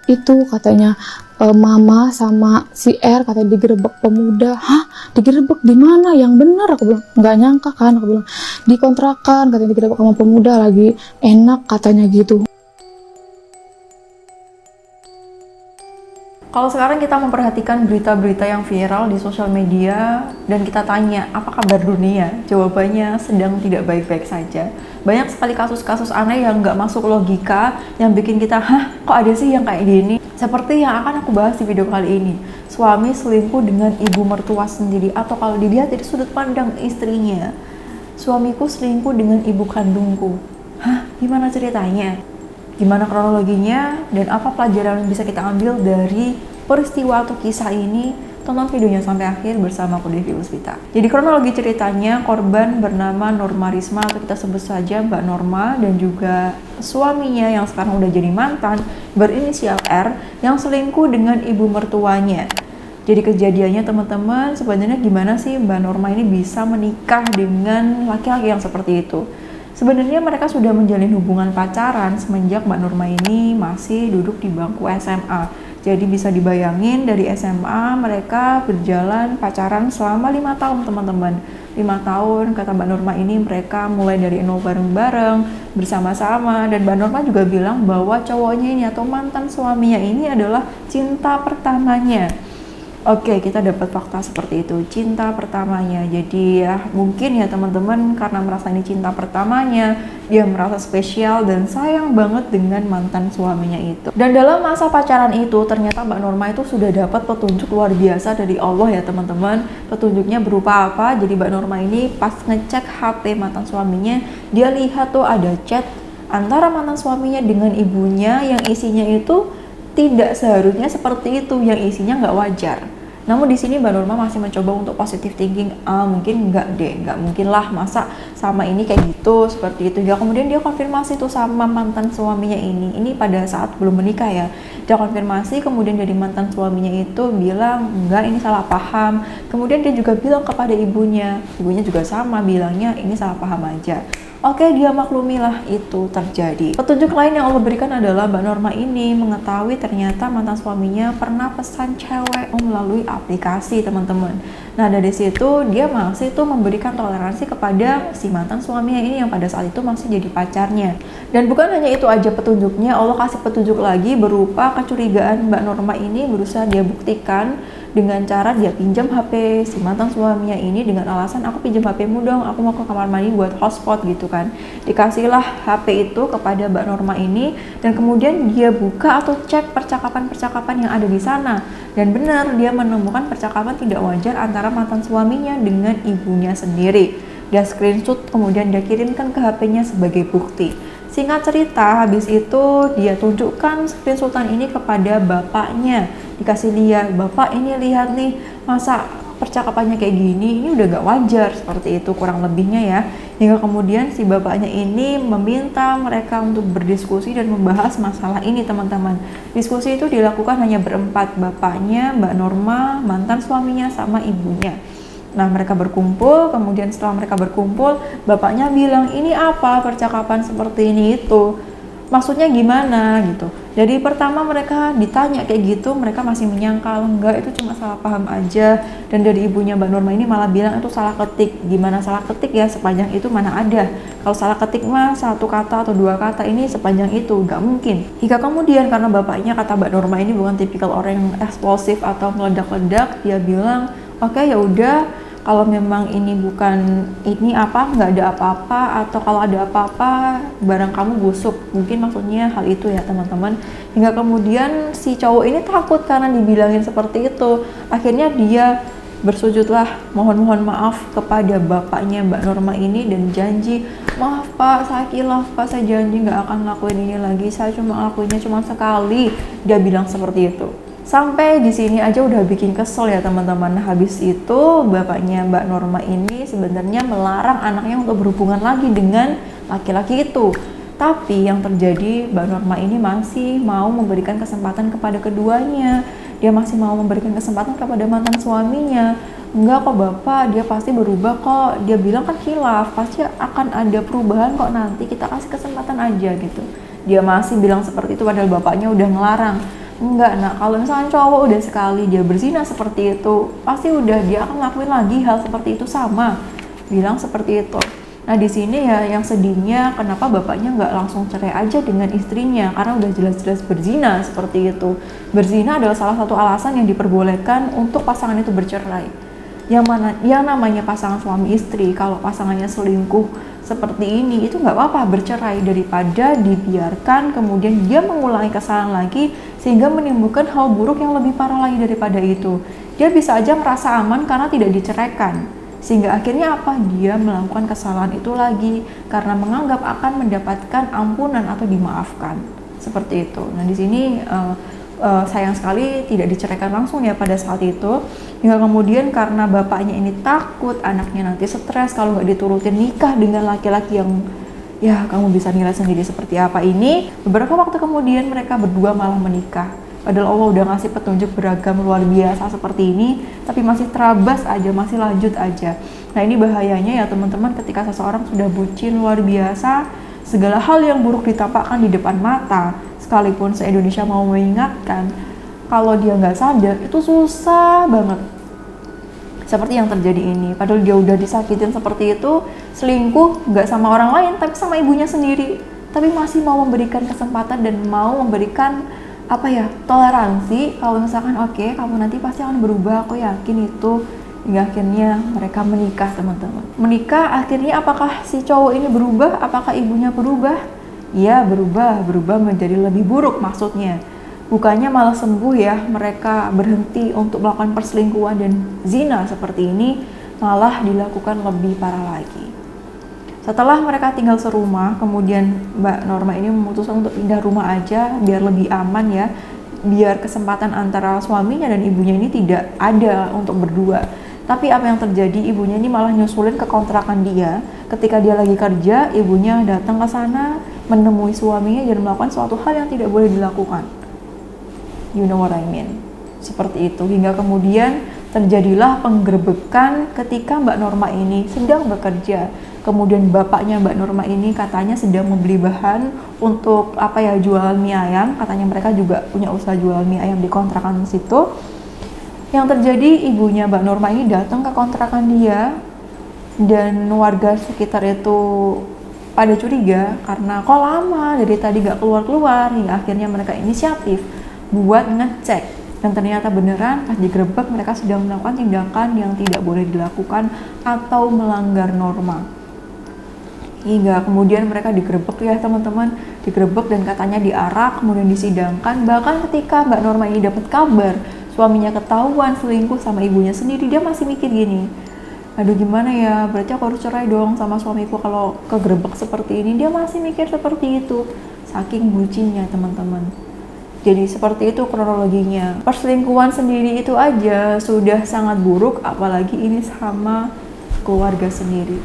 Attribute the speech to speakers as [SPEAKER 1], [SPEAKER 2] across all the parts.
[SPEAKER 1] Itu katanya mama sama si R katanya digerebek pemuda. Hah, digerebek di mana? Yang benar, aku bilang. Nggak nyangka kan, aku bilang di kontrakan katanya digerebek sama pemuda, lagi enak katanya gitu.
[SPEAKER 2] Kalau sekarang kita memperhatikan berita-berita yang viral di sosial media dan kita tanya, apa kabar dunia? Jawabannya sedang tidak baik-baik saja. Banyak sekali kasus-kasus aneh yang nggak masuk logika, yang bikin kita, hah, kok ada sih yang kayak gini? Seperti yang akan aku bahas di video kali ini. Suami selingkuh dengan ibu mertua sendiri, atau kalau dilihat dari sudut pandang istrinya, suamiku selingkuh dengan ibu kandungku. Hah, gimana ceritanya? Gimana kronologinya, dan apa pelajaran yang bisa kita ambil dari peristiwa atau kisah ini? Tonton videonya sampai akhir bersama aku Devi Puspita. Jadi kronologi ceritanya, korban bernama Norma Risma atau kita sebut saja Mbak Norma, dan juga suaminya yang sekarang udah jadi mantan berinisial R yang selingkuh dengan ibu mertuanya. Jadi kejadiannya teman-teman, sebenarnya gimana sih Mbak Norma ini bisa menikah dengan laki-laki yang seperti itu? Sebenarnya mereka sudah menjalin hubungan pacaran semenjak Mbak Norma ini masih duduk di bangku SMA. Jadi bisa dibayangin dari SMA mereka berjalan pacaran selama 5 tahun teman-teman. 5 tahun kata Mbak Norma ini mereka mulai dari nol bareng-bareng bersama-sama, dan Mbak Norma juga bilang bahwa cowoknya ini atau mantan suaminya ini adalah cinta pertamanya. Oke, kita dapat fakta seperti itu, cinta pertamanya. Jadi ya mungkin ya teman-teman karena merasa ini cinta pertamanya, dia merasa spesial dan sayang banget dengan mantan suaminya itu. Dan dalam masa pacaran itu ternyata Mbak Norma itu sudah dapat petunjuk luar biasa dari Allah ya teman-teman. Petunjuknya berupa apa? Jadi Mbak Norma ini pas ngecek HP mantan suaminya, dia lihat tuh ada chat antara mantan suaminya dengan ibunya yang isinya itu tidak seharusnya seperti itu, yang isinya nggak wajar. Namun di sini Mbak Norma masih mencoba untuk positive thinking, mungkin nggak mungkin lah, masa sama ini kayak gitu, seperti itu. Ya kemudian dia konfirmasi tuh sama mantan suaminya ini pada saat belum menikah ya. Dia konfirmasi, kemudian dari mantan suaminya itu bilang, enggak ini salah paham. Kemudian dia juga bilang kepada ibunya juga sama bilangnya ini salah paham aja. Oke, dia maklumilah itu terjadi. Petunjuk lain yang Allah berikan adalah Mbak Norma ini mengetahui ternyata mantan suaminya pernah pesan cewek melalui aplikasi teman-teman. Nah dari situ dia masih tuh memberikan toleransi kepada si mantan suaminya ini yang pada saat itu masih jadi pacarnya. Dan bukan hanya itu aja petunjuknya, Allah kasih petunjuk lagi berupa kecurigaan Mbak Norma ini berusaha dia buktikan dengan cara dia pinjam HP si mantan suaminya ini dengan alasan aku pinjam HPmu dong, aku mau ke kamar mandi buat hotspot gitu kan. Dikasihlah HP itu kepada Mbak Norma ini dan kemudian dia buka atau cek percakapan-percakapan yang ada di sana, dan benar dia menemukan percakapan tidak wajar antara mantan suaminya dengan ibunya sendiri. Dia screenshot kemudian dia kirimkan ke HP-nya sebagai bukti. Singkat cerita, habis itu dia tunjukkan screenshotan ini kepada bapaknya. Dikasih lihat, bapak ini lihat nih, masa percakapannya kayak gini, ini udah gak wajar, seperti itu kurang lebihnya ya. Hingga kemudian si bapaknya ini meminta mereka untuk berdiskusi dan membahas masalah ini teman-teman. Diskusi itu dilakukan hanya berempat, bapaknya, Mbak Norma, mantan suaminya, sama ibunya. Nah mereka berkumpul, kemudian setelah mereka berkumpul, bapaknya bilang ini apa percakapan seperti ini itu, maksudnya gimana gitu. Jadi pertama mereka ditanya kayak gitu, mereka masih menyangkal enggak itu cuma salah paham aja, dan dari ibunya Mbak Norma ini malah bilang itu salah ketik. Gimana salah ketik ya, sepanjang itu mana ada, kalau salah ketik mah satu kata atau dua kata, ini sepanjang itu nggak mungkin. Hingga kemudian karena bapaknya kata Mbak Norma ini bukan tipikal orang yang eksplosif atau meledak-ledak, dia bilang oke ya udah, kalau memang ini bukan ini apa, nggak ada apa-apa, atau kalau ada apa-apa barang kamu busuk, mungkin maksudnya hal itu ya teman-teman. Hingga kemudian si cowok ini takut karena dibilangin seperti itu, akhirnya dia bersujudlah mohon maaf kepada bapaknya Mbak Norma ini dan janji, maaf pak, saya kilaf pak, saya janji nggak akan ngelakuin ini lagi, saya cuma ngelakuinnya cuma sekali, dia bilang seperti itu. Sampai di sini aja udah bikin kesel ya teman-teman. Habis itu bapaknya Mbak Norma ini sebenarnya melarang anaknya untuk berhubungan lagi dengan laki-laki itu. Tapi yang terjadi, Mbak Norma ini masih mau memberikan kesempatan kepada keduanya. Dia masih mau memberikan kesempatan kepada mantan suaminya. Enggak kok bapak, dia pasti berubah kok. Dia bilang kan khilaf, pasti akan ada perubahan kok nanti, kita kasih kesempatan aja gitu. dia masih bilang seperti itu padahal bapaknya udah ngelarang. Enggak, nah kalau misalnya cowok udah sekali dia berzina seperti itu, pasti udah dia akan ngelakuin lagi hal seperti itu sama, bilang seperti itu. Nah di sini ya yang sedihnya kenapa bapaknya nggak langsung cerai aja dengan istrinya, karena udah jelas-jelas berzina seperti itu. Berzina adalah salah satu alasan yang diperbolehkan untuk pasangan itu bercerai. Yang namanya pasangan suami istri, kalau pasangannya selingkuh seperti ini itu nggak apa-apa bercerai, daripada dibiarkan kemudian dia mengulangi kesalahan lagi sehingga menimbulkan hal buruk yang lebih parah lagi daripada itu. Dia bisa aja merasa aman karena tidak diceraikan, sehingga akhirnya apa, dia melakukan kesalahan itu lagi karena menganggap akan mendapatkan ampunan atau dimaafkan seperti itu. Nah di sini sayang sekali tidak diceraikan langsung ya pada saat itu, hingga kemudian karena bapaknya ini takut anaknya nanti stres kalau nggak diturutin nikah dengan laki-laki yang ya kamu bisa nilai sendiri seperti apa ini. Beberapa waktu kemudian mereka berdua malah menikah. Padahal Allah udah ngasih petunjuk beragam luar biasa seperti ini, tapi masih terabas aja, masih lanjut aja. Nah ini bahayanya ya teman-teman, ketika seseorang sudah bucin luar biasa, segala hal yang buruk ditampakkan di depan mata, sekalipun se-Indonesia mau mengingatkan, kalau dia nggak sadar itu susah banget. Seperti yang terjadi ini, padahal dia udah disakitin seperti itu, selingkuh nggak sama orang lain tapi sama ibunya sendiri, tapi masih mau memberikan kesempatan dan mau memberikan toleransi kalau misalkan oke, kamu nanti pasti akan berubah, aku yakin itu. Hingga akhirnya mereka menikah teman-teman. Menikah akhirnya apakah si cowok ini berubah? Apakah ibunya berubah? Ya berubah menjadi lebih buruk maksudnya. Bukannya malah sembuh ya, mereka berhenti untuk melakukan perselingkuhan dan zina seperti ini, malah dilakukan lebih parah lagi. Setelah mereka tinggal serumah, kemudian Mbak Norma ini memutuskan untuk pindah rumah aja biar lebih aman ya, biar kesempatan antara suaminya dan ibunya ini tidak ada untuk berdua. Tapi apa yang terjadi, ibunya ini malah nyusulin ke kontrakan dia. Ketika dia lagi kerja, ibunya datang ke sana menemui suaminya dan melakukan suatu hal yang tidak boleh dilakukan. You know what I mean? Seperti itu, hingga kemudian terjadilah penggerbekan ketika Mbak Norma ini sedang bekerja. Kemudian bapaknya Mbak Norma ini katanya sedang membeli bahan untuk jualan mie ayam. Katanya mereka juga punya usaha jual mie ayam di kontrakan situ. Yang terjadi, ibunya Mbak Norma ini datang ke kontrakan dia dan warga sekitar itu pada curiga karena kok lama dari tadi gak keluar-keluar, hingga akhirnya mereka inisiatif buat ngecek, dan ternyata beneran pas digerebek mereka sedang melakukan tindakan yang tidak boleh dilakukan atau melanggar norma. Hingga kemudian mereka digerebek ya teman-teman, digerebek dan katanya diarak, kemudian disidangkan. Bahkan ketika Mbak Norma ini dapat kabar suaminya ketahuan selingkuh sama ibunya sendiri, dia masih mikir gini, aduh gimana ya, berarti aku harus cerai dong sama suamiku kalau kegerebek seperti ini. Dia masih mikir seperti itu, saking bucinnya teman-teman. Jadi seperti itu kronologinya. Perselingkuhan sendiri itu aja sudah sangat buruk, apalagi ini sama keluarga sendiri.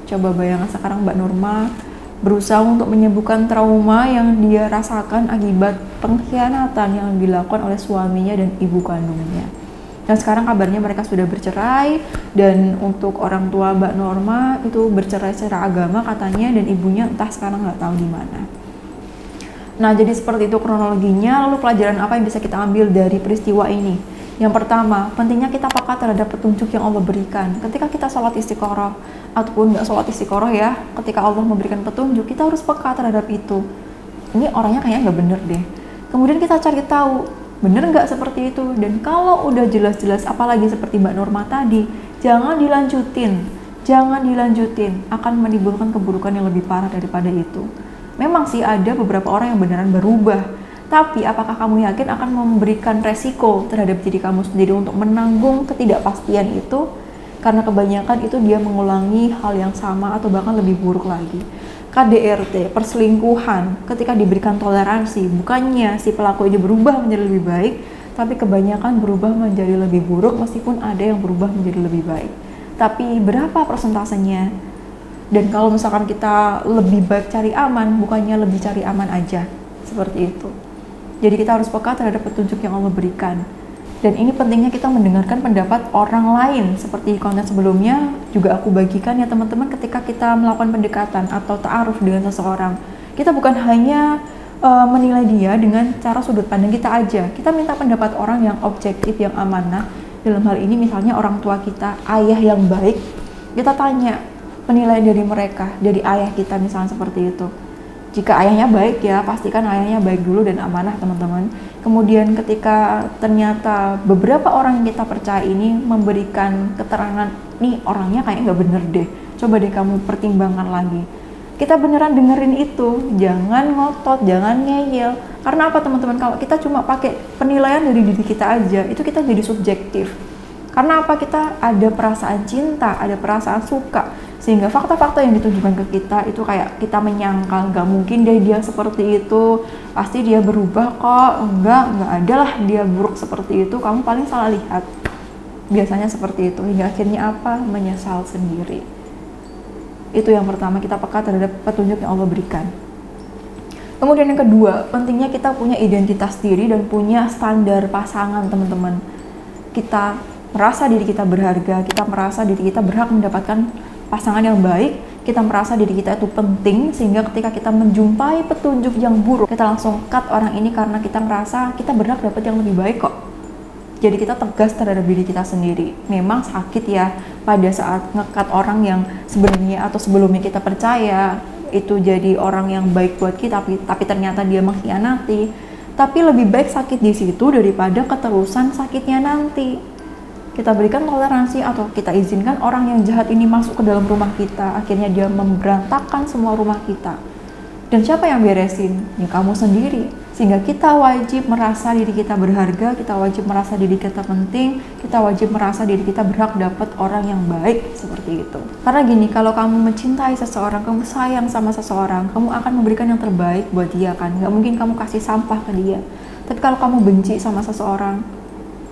[SPEAKER 2] Coba bayangkan sekarang Mbak Norma berusaha untuk menyembuhkan trauma yang dia rasakan akibat pengkhianatan yang dilakukan oleh suaminya dan ibu kandungnya. Dan sekarang kabarnya mereka sudah bercerai, dan untuk orang tua Mbak Norma itu bercerai secara agama katanya, dan ibunya entah sekarang nggak tahu di mana. Nah jadi seperti itu kronologinya. Lalu pelajaran apa yang bisa kita ambil dari peristiwa ini? Yang pertama, pentingnya kita peka terhadap petunjuk yang Allah berikan. Ketika kita sholat istiqoroh, ataupun nggak sholat istiqoroh ya, ketika Allah memberikan petunjuk, kita harus peka terhadap itu. Ini orangnya kayaknya nggak bener deh. Kemudian kita cari tahu, bener nggak seperti itu? Dan kalau udah jelas-jelas, apalagi seperti Mbak Norma tadi, jangan dilanjutin. Jangan dilanjutin, akan menimbulkan keburukan yang lebih parah daripada itu. Memang sih ada beberapa orang yang beneran berubah, tapi apakah kamu yakin akan memberikan resiko terhadap diri kamu sendiri untuk menanggung ketidakpastian itu? Karena kebanyakan itu dia mengulangi hal yang sama atau bahkan lebih buruk lagi. KDRT, perselingkuhan, ketika diberikan toleransi, bukannya si pelaku ini berubah menjadi lebih baik, tapi kebanyakan berubah menjadi lebih buruk meskipun ada yang berubah menjadi lebih baik. Tapi berapa persentasenya? Dan kalau misalkan kita lebih baik cari aman, bukannya lebih cari aman aja, seperti itu. Jadi kita harus peka terhadap petunjuk yang Allah berikan. Dan ini pentingnya kita mendengarkan pendapat orang lain. Seperti konten sebelumnya juga aku bagikan ya teman-teman, ketika kita melakukan pendekatan atau ta'aruf dengan seseorang, kita bukan hanya menilai dia dengan cara sudut pandang kita aja. Kita minta pendapat orang yang objektif, yang amanah. Dalam hal ini misalnya orang tua kita, ayah yang baik, kita tanya penilaian dari mereka, dari ayah kita misalnya seperti itu. Jika ayahnya baik ya, pastikan ayahnya baik dulu dan amanah teman-teman. Kemudian ketika ternyata beberapa orang yang kita percaya ini memberikan keterangan, nih orangnya kayak nggak bener deh, coba deh kamu pertimbangkan lagi. Kita beneran dengerin itu, jangan ngotot, jangan ngeyel. Karena apa teman-teman, kalau kita cuma pakai penilaian dari diri kita aja, itu kita jadi subjektif. Karena apa, kita ada perasaan cinta, ada perasaan suka, sehingga fakta-fakta yang ditunjukkan ke kita itu kayak kita menyangkal, gak mungkin deh dia seperti itu, pasti dia berubah kok, enggak ada lah dia buruk seperti itu, kamu paling salah lihat. Biasanya seperti itu, hingga akhirnya apa, menyesal sendiri. Itu yang pertama, kita peka terhadap petunjuk yang Allah berikan. Kemudian yang kedua, pentingnya kita punya identitas diri dan punya standar pasangan teman-teman. Kita merasa diri kita berharga, kita merasa diri kita berhak mendapatkan pasangan yang baik, kita merasa diri kita itu penting, sehingga ketika kita menjumpai petunjuk yang buruk, kita langsung cut orang ini karena kita merasa kita berhak dapat yang lebih baik kok. Jadi kita tegas terhadap diri kita sendiri. Memang sakit ya pada saat nge-cut orang yang sebenarnya atau sebelumnya kita percaya itu jadi orang yang baik buat kita, tapi ternyata dia mengkhianati. Tapi lebih baik sakit di situ daripada keterusan sakitnya nanti. Kita berikan toleransi atau kita izinkan orang yang jahat ini masuk ke dalam rumah kita, akhirnya dia memberantakan semua rumah kita. Dan siapa yang beresin? Ya kamu sendiri. Sehingga kita wajib merasa diri kita berharga, kita wajib merasa diri kita penting, kita wajib merasa diri kita berhak dapat orang yang baik, seperti itu. Karena gini, kalau kamu mencintai seseorang, kamu sayang sama seseorang, kamu akan memberikan yang terbaik buat dia kan. Gak mungkin kamu kasih sampah ke dia. Tapi kalau kamu benci sama seseorang,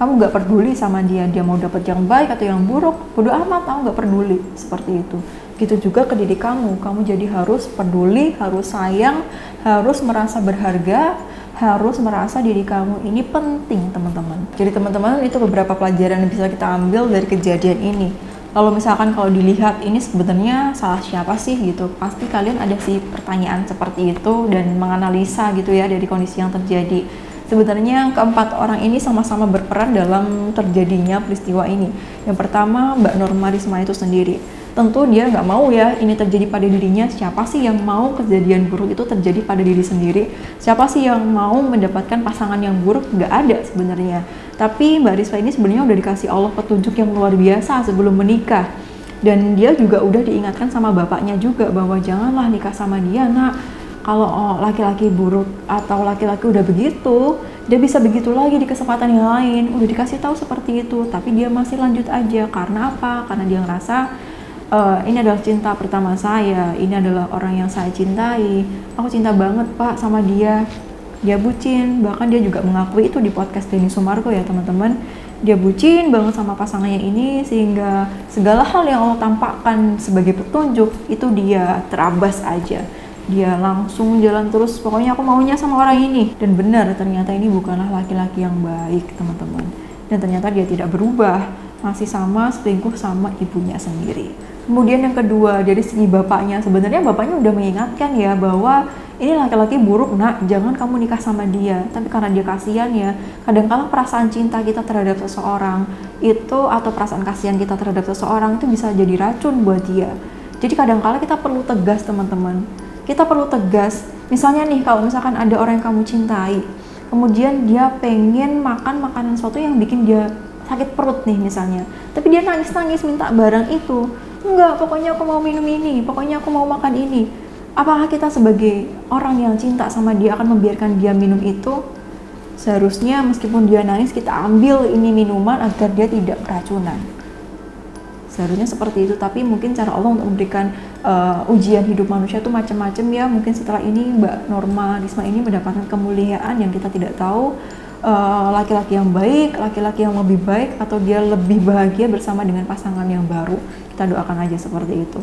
[SPEAKER 2] kamu gak peduli sama dia mau dapat yang baik atau yang buruk, bodo amat, kamu gak peduli, seperti itu. Gitu juga ke diri kamu jadi harus peduli, harus sayang, harus merasa berharga, harus merasa diri kamu ini penting teman-teman. Jadi teman-teman, itu beberapa pelajaran yang bisa kita ambil dari kejadian ini. Kalau misalkan kalau dilihat ini sebenarnya salah siapa sih gitu, pasti kalian ada sih pertanyaan seperti itu dan menganalisa gitu ya dari kondisi yang terjadi. Sebenarnya keempat orang ini sama-sama berperan dalam terjadinya peristiwa ini. Yang pertama, Mbak Norma Risma itu sendiri. Tentu dia nggak mau ya ini terjadi pada dirinya. Siapa sih yang mau kejadian buruk itu terjadi pada diri sendiri? Siapa sih yang mau mendapatkan pasangan yang buruk? Nggak ada sebenarnya. Tapi Mbak Risma ini sebenarnya udah dikasih Allah petunjuk yang luar biasa sebelum menikah. Dan dia juga udah diingatkan sama bapaknya juga bahwa janganlah nikah sama dia nak. Kalau laki-laki buruk atau laki-laki udah begitu, dia bisa begitu lagi di kesempatan yang lain. Udah dikasih tahu seperti itu, tapi dia masih lanjut aja. Karena apa? Karena dia ngerasa ini adalah cinta pertama saya, ini adalah orang yang saya cintai, aku cinta banget pak sama dia bucin, bahkan dia juga mengakui itu di podcast Denny Sumargo ya teman-teman, dia bucin banget sama pasangannya ini, sehingga segala hal yang Allah tampakkan sebagai petunjuk, itu dia terabas aja, dia langsung jalan terus, pokoknya aku maunya sama orang ini, dan benar ternyata ini bukanlah laki-laki yang baik teman-teman, dan ternyata dia tidak berubah, masih sama selingkuh sama ibunya sendiri. Kemudian yang kedua, dari segi bapaknya, sebenarnya bapaknya udah mengingatkan ya bahwa ini laki-laki buruk nak, jangan kamu nikah sama dia. Tapi karena dia kasihan ya, kadang-kala perasaan cinta kita terhadap seseorang itu atau perasaan kasihan kita terhadap seseorang itu bisa jadi racun buat dia. Jadi kadang-kala kita perlu tegas teman-teman. Kita perlu tegas. Misalnya nih, kalau misalkan ada orang yang kamu cintai, kemudian dia pengen makan makanan sesuatu yang bikin dia sakit perut nih misalnya, tapi dia nangis-nangis minta barang itu, enggak, pokoknya aku mau minum ini, pokoknya aku mau makan ini. Apakah kita sebagai orang yang cinta sama dia akan membiarkan dia minum itu? Seharusnya meskipun dia nangis, kita ambil ini minuman agar dia tidak keracunan. Seharusnya seperti itu, tapi mungkin cara Allah untuk memberikan ujian hidup manusia itu macam-macam ya. Mungkin setelah ini Mbak Norma Risma ini mendapatkan kemuliaan yang kita tidak tahu, laki-laki yang baik, laki-laki yang lebih baik, atau dia lebih bahagia bersama dengan pasangan yang baru. Kita doakan aja seperti itu.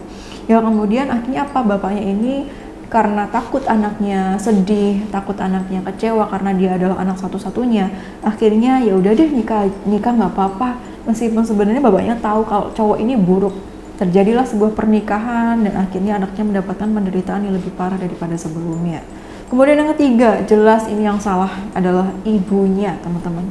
[SPEAKER 2] Ya kemudian akhirnya apa, bapaknya ini karena takut anaknya sedih, takut anaknya kecewa karena dia adalah anak satu-satunya, akhirnya ya udah deh nikah nggak apa-apa, meskipun sebenarnya bapaknya tahu kalau cowok ini buruk. Terjadilah sebuah pernikahan dan akhirnya anaknya mendapatkan penderitaan yang lebih parah daripada sebelumnya. Kemudian yang ketiga, jelas ini yang salah adalah ibunya, teman-teman.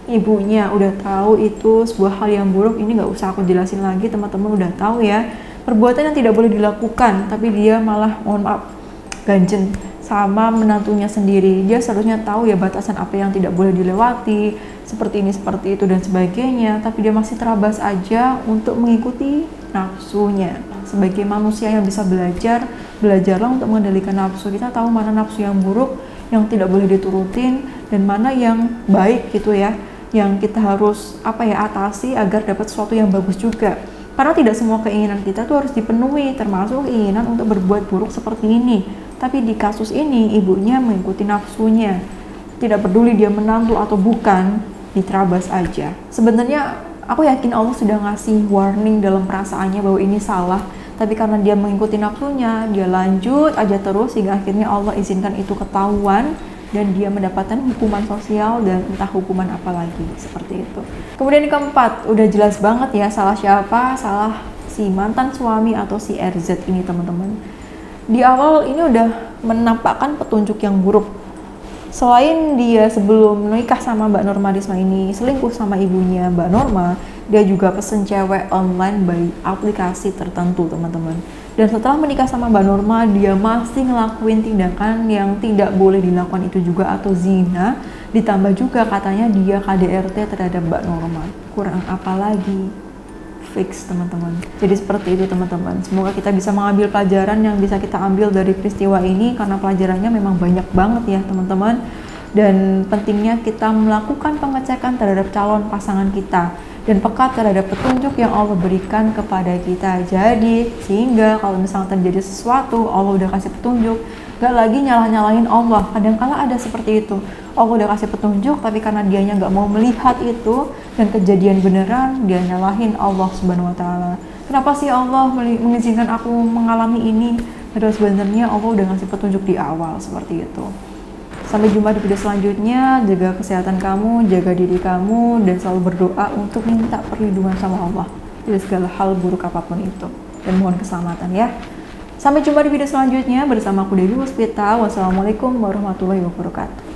[SPEAKER 2] Ibunya udah tahu itu sebuah hal yang buruk, ini nggak usah aku jelasin lagi, teman-teman udah tahu ya. Perbuatan yang tidak boleh dilakukan, tapi dia malah, mohon maaf, ganjen sama menantunya sendiri. Dia seharusnya tahu ya batasan apa yang tidak boleh dilewati, seperti ini, seperti itu, dan sebagainya. Tapi dia masih terabas aja untuk mengikuti nafsunya. Sebagai manusia yang bisa belajar, belajarlah untuk mengendalikan nafsu. Kita tahu mana nafsu yang buruk, yang tidak boleh diturutin, dan mana yang baik gitu ya, yang kita harus atasi agar dapat sesuatu yang bagus juga. Karena tidak semua keinginan kita tuh harus dipenuhi, termasuk keinginan untuk berbuat buruk seperti ini. Tapi di kasus ini ibunya mengikuti nafsunya, tidak peduli dia menantu atau bukan, diterabas aja. Sebenarnya aku yakin Allah sudah ngasih warning dalam perasaannya bahwa ini salah, tapi karena dia mengikuti nafsunya, dia lanjut aja terus hingga akhirnya Allah izinkan itu ketahuan dan dia mendapatkan hukuman sosial dan entah hukuman apa lagi, seperti itu. Kemudian yang keempat, udah jelas banget ya salah siapa, salah si mantan suami atau si RZ ini, teman-teman. Di awal ini udah menampakkan petunjuk yang buruk. Selain dia sebelum menikah sama Mbak Norma Risma ini selingkuh sama ibunya Mbak Norma, dia juga pesen cewek online by aplikasi tertentu, teman-teman. Dan setelah menikah sama Mbak Norma, dia masih ngelakuin tindakan yang tidak boleh dilakukan itu juga, atau zina. Ditambah juga katanya dia KDRT terhadap Mbak Norma. Kurang apa lagi? Fix, teman-teman. Jadi seperti itu, teman-teman. Semoga kita bisa mengambil pelajaran yang bisa kita ambil dari peristiwa ini, karena pelajarannya memang banyak banget ya, teman-teman. Dan pentingnya kita melakukan pengecekan terhadap calon pasangan kita dan peka terhadap petunjuk yang Allah berikan kepada kita. Jadi sehingga kalau misalnya terjadi sesuatu, Allah udah kasih petunjuk, gak lagi nyalah-nyalahin Allah. Kadang-kala ada seperti itu, Allah udah kasih petunjuk tapi karena dianya gak mau melihat itu dan kejadian beneran, dia nyalahin Allah Subhanahu wa Ta'ala. Kenapa sih Allah mengizinkan aku mengalami ini? Padahal sebenarnya Allah udah ngasih petunjuk di awal, seperti itu. Sampai jumpa di video selanjutnya. Jaga kesehatan kamu, jaga diri kamu, dan selalu berdoa untuk minta perlindungan sama Allah dari segala hal buruk apapun itu, dan mohon keselamatan ya. Sampai jumpa di video selanjutnya bersama aku Dewi Puspita. Wassalamualaikum warahmatullahi wabarakatuh.